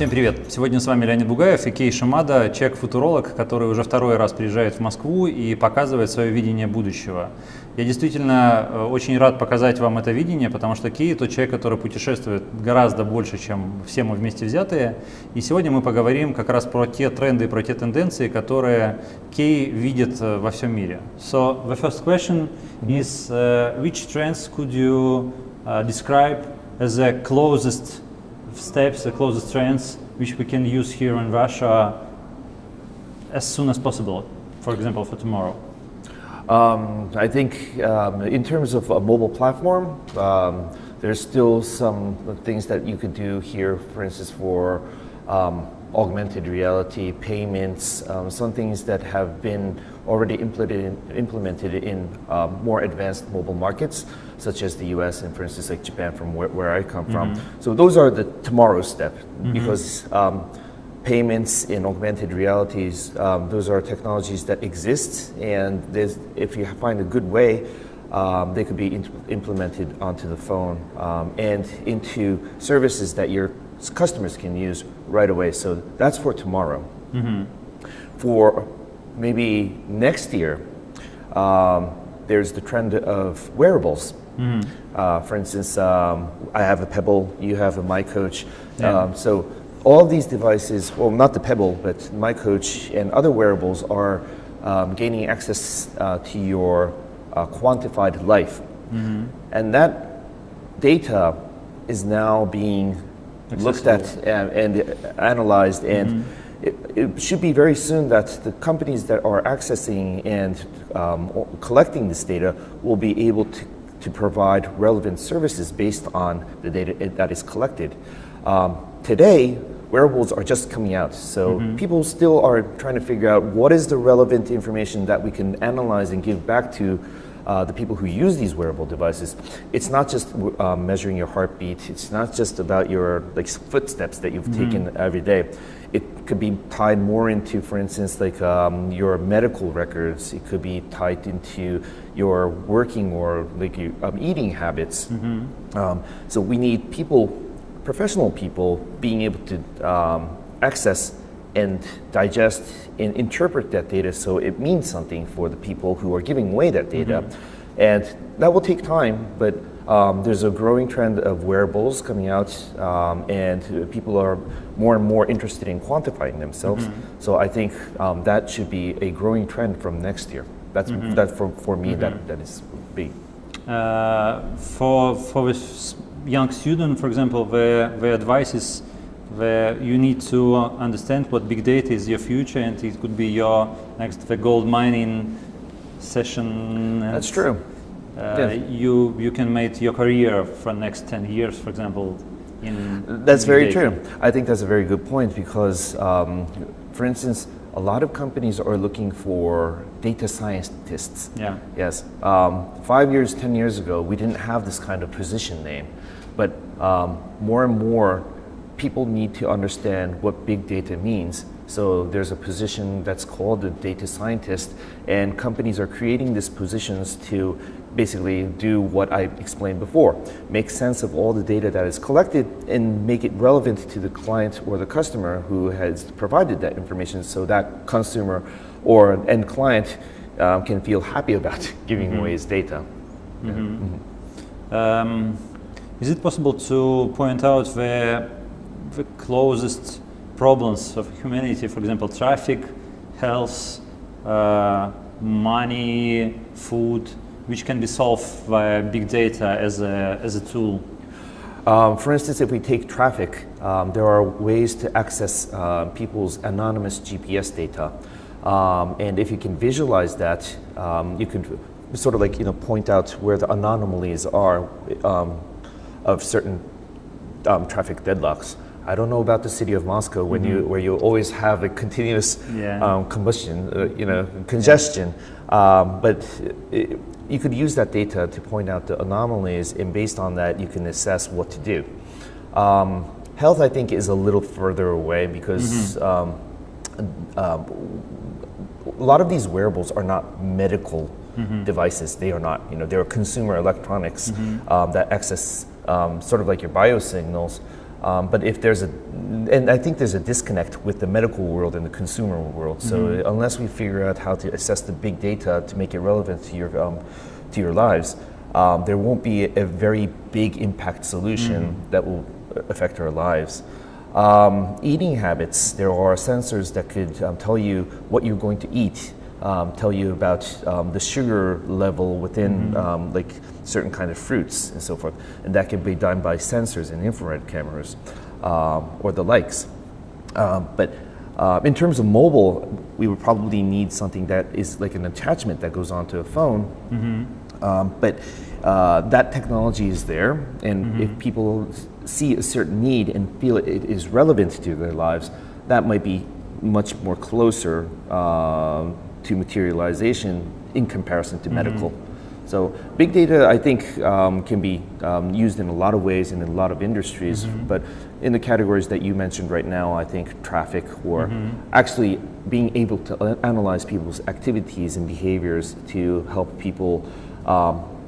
Всем привет! Сегодня с вами Леонид Бугаев и Кей Шимада, человек-футуролог, который уже второй раз приезжает в Москву и показывает свое видение будущего. Я действительно очень рад показать вам это видение, потому что Кей – тот человек, который путешествует гораздо больше, чем все мы вместе взятые. И сегодня мы поговорим как раз про те тренды, про те тенденции, которые Кей видит во всем мире. So, the first question is, which trends could you describe as the closest steps, the closest trends which we can use here in Russia as soon as possible, for example, for tomorrow? I think in terms of a mobile platform, there's still some things that you could do here, for instance, for augmented reality, payments, some things that have been already implemented in more advanced mobile markets, such as the US and, for instance, like Japan, from where I come from. So those are the tomorrow step, because payments in augmented realities, those are technologies that exist, and if you find a good way, they could be implemented onto the phone and into services that your customers can use right away. So that's for tomorrow. For maybe next year, there's the trend of wearables. For instance, I have a Pebble, you have a MyCoach. So all these devices, well, not the Pebble, but MyCoach and other wearables are gaining access to your quantified life. And that data is now being looked at and analyzed, and it should be very soon that the companies that are accessing and collecting this data will be able to provide relevant services based on the data that is collected. Today, wearables are just coming out, so people still are trying to figure out what is the relevant information that we can analyze and give back to the people who use these wearable devices. It's not just measuring your heartbeat. It's not just about your footsteps that you've taken every day. It could be tied more into, for instance, like your medical records. It could be tied into your working or like your eating habits. So we need people, professional people, being able to access and digest and interpret that data so it means something for the people who are giving away that data. And that will take time, but there's a growing trend of wearables coming out, and people are more and more interested in quantifying themselves. So I think that should be a growing trend from next year. That's for me, that is big. For this young student, for example, the advice is where you need to understand what big data is your future, and it could be your next the gold mining session. That's true. You can make your career for the next 10 years, for example. That's very true. I think that's a very good point, because, for instance, a lot of companies are looking for data scientists. Yes. 5 years, 10 years ago, we didn't have this kind of position name, but more and more people need to understand what big data means. So there's a position that's called the data scientist, and companies are creating these positions to basically do what I explained before, make sense of all the data that is collected and make it relevant to the client or the customer who has provided that information, so that consumer or end client can feel happy about giving away his data. Is it possible to point out the closest problems of humanity, for example, traffic, health, money, food, which can be solved via big data as a tool? For instance, if we take traffic, there are ways to access people's anonymous GPS data, and if you can visualize that, you could sort of point out where the anomalies are of certain traffic deadlocks. I don't know about the city of Moscow where you always have a continuous congestion, but you could use that data to point out the anomalies, and based on that, you can assess what to do. Health, I think, is a little further away, because a lot of these wearables are not medical devices. They are not, they're consumer electronics that access sort of like your biosignals. But if there's and I think there's a disconnect with the medical world and the consumer world. So unless we figure out how to assess the big data to make it relevant to your lives, there won't be a very big impact solution that will affect our lives. Eating habits, there are sensors that could tell you what you're going to eat, tell you about the sugar level within like certain kind of fruits and so forth. And that can be done by sensors and infrared cameras or the likes. But in terms of mobile, we would probably need something that is like an attachment that goes onto a phone. But that technology is there, and if people see a certain need and feel it is relevant to their lives, that might be much more closer to materialization in comparison to medical. So big data, I think, can be used in a lot of ways and in a lot of industries, but in the categories that you mentioned right now, I think traffic or actually being able to analyze people's activities and behaviors to help people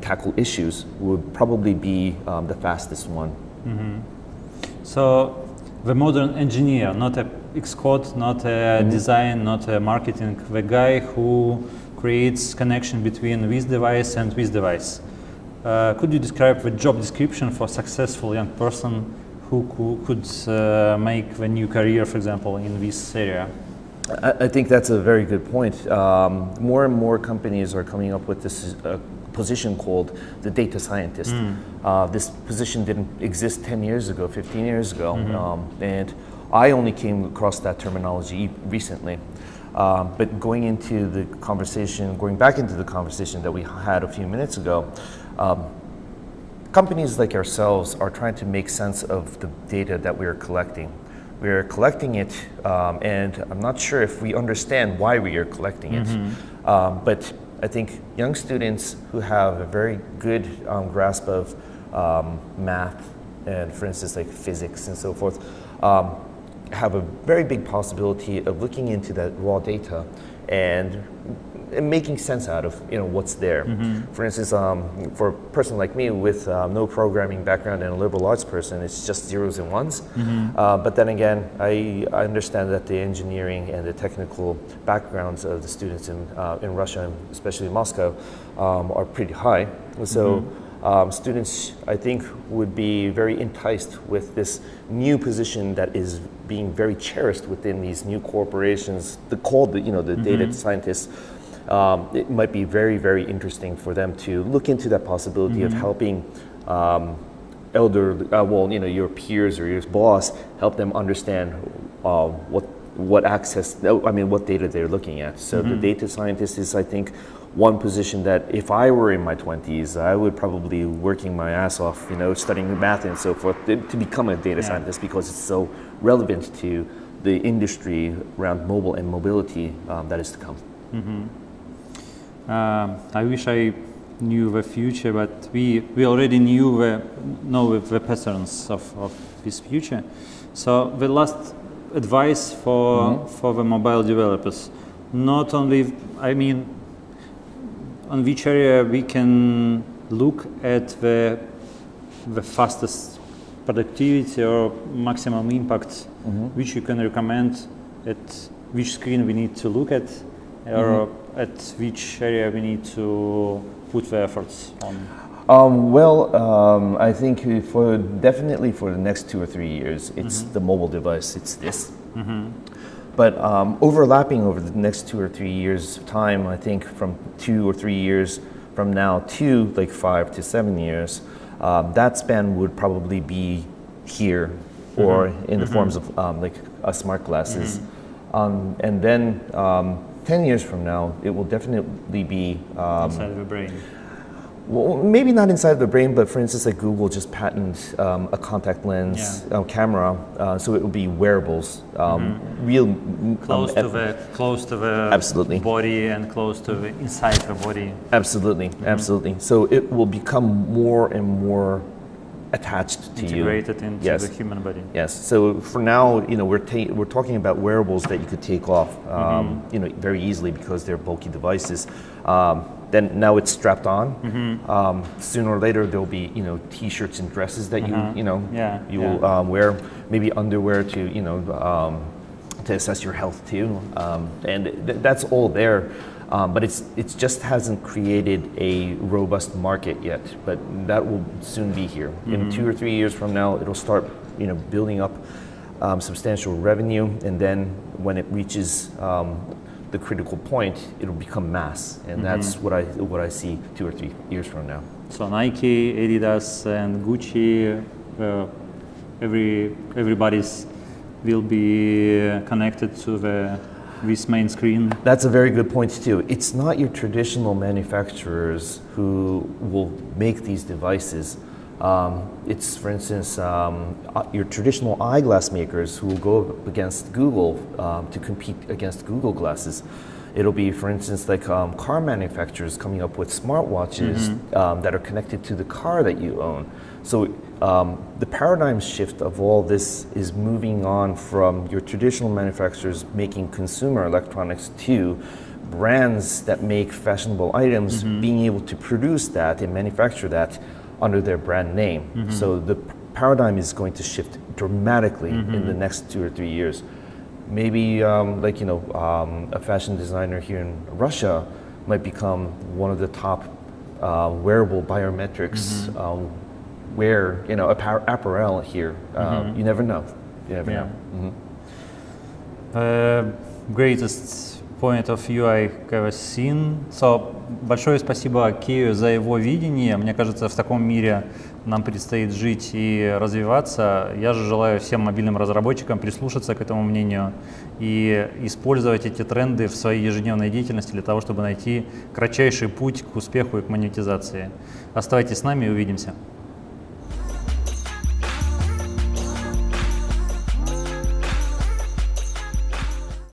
tackle issues would probably be the fastest one. So the modern engineer, not a Xcode, not a design, not a marketing, the guy who creates connection between this device and this device. Could you describe the job description for a successful young person who could make the new career, for example, in this area? I think that's a very good point. More and more companies are coming up with this position called the data scientist. This position didn't exist 10 years ago, 15 years ago, and I only came across that terminology recently. But going into the conversation, going back into the conversation that we had a few minutes ago, companies like ourselves are trying to make sense of the data that we are collecting. We are collecting it, and I'm not sure if we understand why we are collecting it. But I think young students who have a very good grasp of math and, for instance, like physics and so forth, have a very big possibility of looking into that raw data and making sense out of what's there. For instance, for a person like me with no programming background and a liberal arts person, it's just zeros and ones. But then again, I understand that the engineering and the technical backgrounds of the students in Russia, and especially Moscow, are pretty high. So students, I think, would be very enticed with this new position that is being very cherished within these new corporations, called the data scientists. It might be very, very interesting for them to look into that possibility of helping your peers or your boss, help them understand what data they're looking at. So the data scientist is, I think, one position that if I were in my 20s, I would probably be working my ass off, studying math and so forth to become a data scientist, because it's so relevant to the industry around mobile and mobility that is to come. I wish I knew the future, but we already know the patterns of this future. So the last advice for the mobile developers, not only, on which area we can look at the fastest productivity or maximum impact, which you can recommend, at which screen we need to look at, or at which area we need to put the efforts on? I think definitely for the next 2 or 3 years, it's the mobile device, it's this. But overlapping over the next 2 or 3 years time, I think from 2 or 3 years from now to like 5 to 7 years, that span would probably be here or in the forms of like smart glasses. And then 10 years from now, it will definitely be inside of the brain. Well, maybe not inside of the brain, but for instance, like Google just patented a contact lens camera, so it will be wearables, real close to the absolutely body and close to the inside the body. Absolutely, absolutely. So it will become more and more attached to integrated into the human body. Yes. So for now, we're talking about wearables that you could take off, very easily because they're bulky devices. Then now it's strapped on. Sooner or later there'll be t-shirts and dresses that you will wear, maybe underwear to to assess your health too, and that's all there. But it just hasn't created a robust market yet. But that will soon be here. In 2 or 3 years from now, it'll start building up substantial revenue, and then when it reaches the critical point, it'll become mass, and that's what I see 2 or 3 years from now. So Nike, Adidas, and Gucci, everybody's will be connected to this main screen. That's a very good point too. It's not your traditional manufacturers who will make these devices. It's, for instance, your traditional eyeglass makers who will go up against Google to compete against Google glasses. It'll be, for instance, like car manufacturers coming up with smartwatches that are connected to the car that you own. So the paradigm shift of all this is moving on from your traditional manufacturers making consumer electronics to brands that make fashionable items being able to produce that and manufacture that under their brand name. So the paradigm is going to shift dramatically in the next 2 or 3 years. Maybe a fashion designer here in Russia might become one of the top wearable biometrics apparel here. You never know. You never know. Greatest point of view I've ever seen. So, большое спасибо Кею за его видение. Мне кажется, в таком мире нам предстоит жить и развиваться. Я же желаю всем мобильным разработчикам прислушаться к этому мнению и использовать эти тренды в своей ежедневной деятельности для того, чтобы найти кратчайший путь к успеху и к монетизации. Оставайтесь с нами и увидимся.